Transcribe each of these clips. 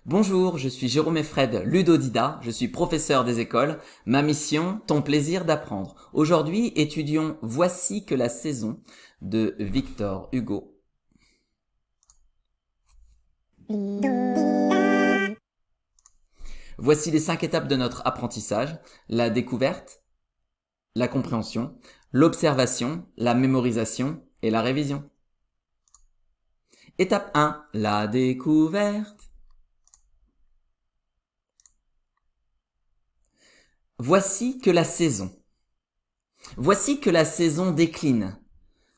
Bonjour, je suis Jérôme Effred, ludodida, je suis professeur des écoles. Ma mission, ton plaisir d'apprendre. Aujourd'hui, étudions Voici que la saison de Victor Hugo. Voici les 5 étapes de notre apprentissage. La découverte, la compréhension, l'observation, la mémorisation et la révision. Étape 1, la découverte. Voici que la saison. Voici que la saison décline.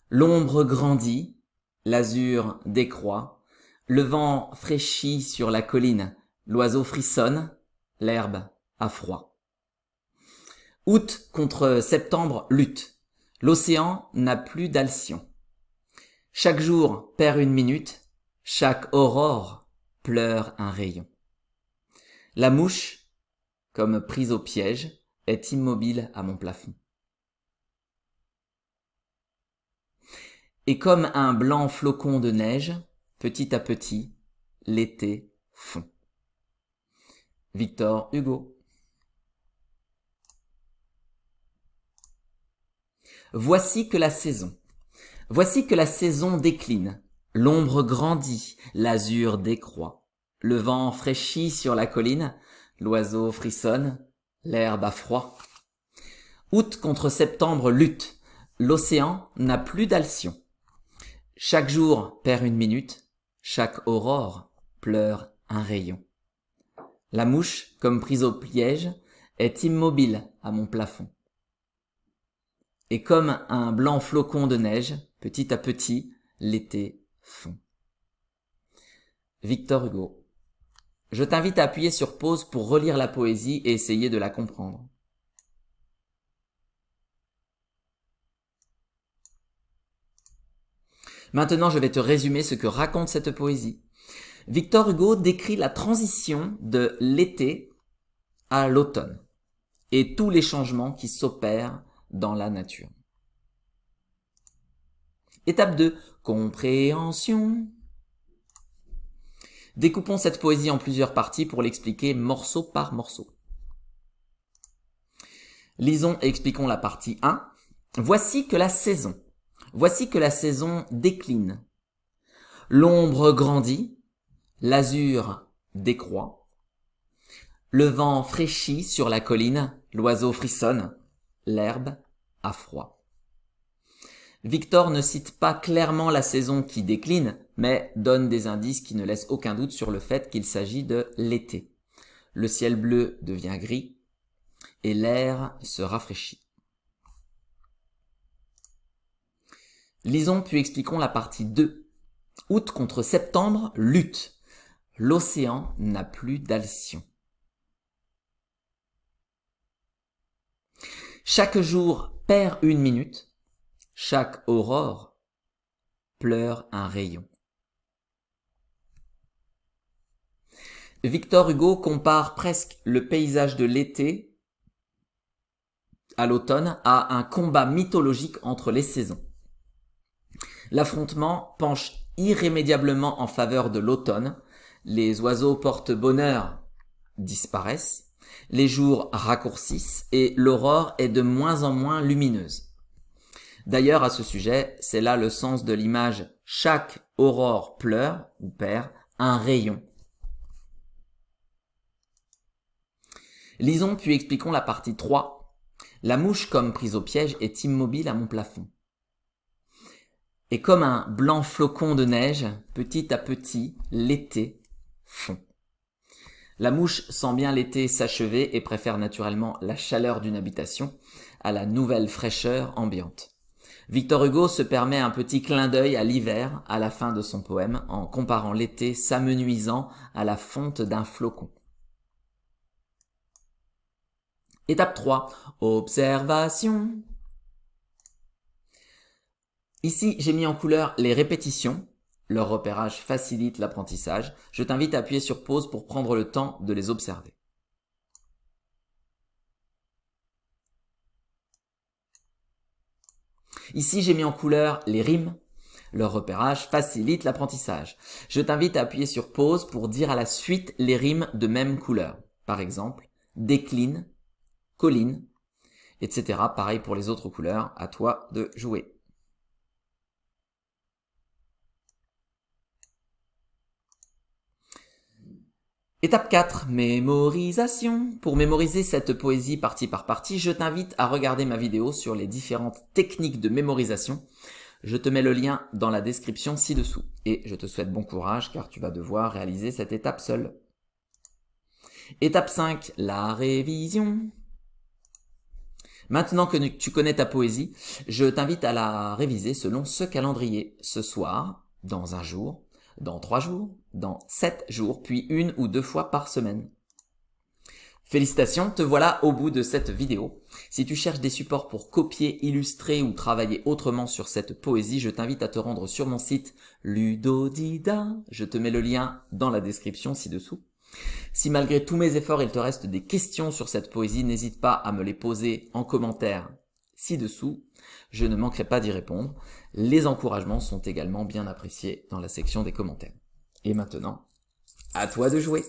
L'ombre grandit, l'azur décroît, le vent fraîchit sur la colline, l'oiseau frissonne, l'herbe a froid. Août contre septembre lutte, l'océan n'a plus d'alcyon. Chaque jour perd une minute, chaque aurore pleure un rayon. La mouche, comme prise au piège, est immobile à mon plafond. Et comme un blanc flocon de neige, petit à petit, l'été fond. Victor Hugo. Voici que la saison. Voici que la saison décline. L'ombre grandit, l'azur décroît. Le vent fraîchit sur la colline, l'oiseau frissonne, l'herbe a froid. Août contre septembre lutte, l'océan n'a plus d'alcyon. Chaque jour perd une minute, chaque aurore pleure un rayon. La mouche, comme prise au piège, est immobile à mon plafond. Et comme un blanc flocon de neige, petit à petit, l'été fond. Victor Hugo. Je t'invite à appuyer sur pause pour relire la poésie et essayer de la comprendre. Maintenant, je vais te résumer ce que raconte cette poésie. Victor Hugo décrit la transition de l'été à l'automne et tous les changements qui s'opèrent dans la nature. Étape 2. Compréhension. Découpons cette poésie en plusieurs parties pour l'expliquer morceau par morceau. Lisons et expliquons la partie 1. Voici que la saison. Voici que la saison décline. L'ombre grandit, l'azur décroît. Le vent fraîchit sur la colline, l'oiseau frissonne, l'herbe a froid. Victor ne cite pas clairement la saison qui décline, mais donne des indices qui ne laissent aucun doute sur le fait qu'il s'agit de l'été. Le ciel bleu devient gris et l'air se rafraîchit. Lisons puis expliquons la partie 2. Août contre septembre lutte. L'océan n'a plus d'alcyon. Chaque jour perd une minute. Chaque aurore pleure un rayon. Victor Hugo compare presque le paysage de l'été à l'automne à un combat mythologique entre les saisons. L'affrontement penche irrémédiablement en faveur de l'automne. Les oiseaux porte-bonheur disparaissent, les jours raccourcissent et l'aurore est de moins en moins lumineuse. D'ailleurs, à ce sujet, c'est là le sens de l'image « chaque aurore pleure ou perd un rayon ». Lisons puis expliquons la partie 3. La mouche comme prise au piège est immobile à mon plafond. Et comme un blanc flocon de neige, petit à petit, l'été fond. La mouche sent bien l'été s'achever et préfère naturellement la chaleur d'une habitation à la nouvelle fraîcheur ambiante. Victor Hugo se permet un petit clin d'œil à l'hiver à la fin de son poème en comparant l'été s'amenuisant à la fonte d'un flocon. Étape 3. Observation. Ici, j'ai mis en couleur les répétitions. Leur repérage facilite l'apprentissage. Je t'invite à appuyer sur pause pour prendre le temps de les observer. Ici, j'ai mis en couleur les rimes. Leur repérage facilite l'apprentissage. Je t'invite à appuyer sur pause pour dire à la suite les rimes de même couleur. Par exemple, décline, colline, etc. Pareil pour les autres couleurs, à toi de jouer. Étape 4, mémorisation. Pour mémoriser cette poésie partie par partie, je t'invite à regarder ma vidéo sur les différentes techniques de mémorisation. Je te mets le lien dans la description ci-dessous. Et je te souhaite bon courage car tu vas devoir réaliser cette étape seule. Étape 5, la révision. Maintenant que tu connais ta poésie, je t'invite à la réviser selon ce calendrier. Ce soir, dans un jour, dans 3 jours, dans 7 jours, puis 1 ou 2 fois par semaine. Félicitations, te voilà au bout de cette vidéo. Si tu cherches des supports pour copier, illustrer ou travailler autrement sur cette poésie, je t'invite à te rendre sur mon site Ludodida. Je te mets le lien dans la description ci-dessous. Si malgré tous mes efforts, il te reste des questions sur cette poésie, n'hésite pas à me les poser en commentaire ci-dessous. Je ne manquerai pas d'y répondre. Les encouragements sont également bien appréciés dans la section des commentaires. Et maintenant, à toi de jouer!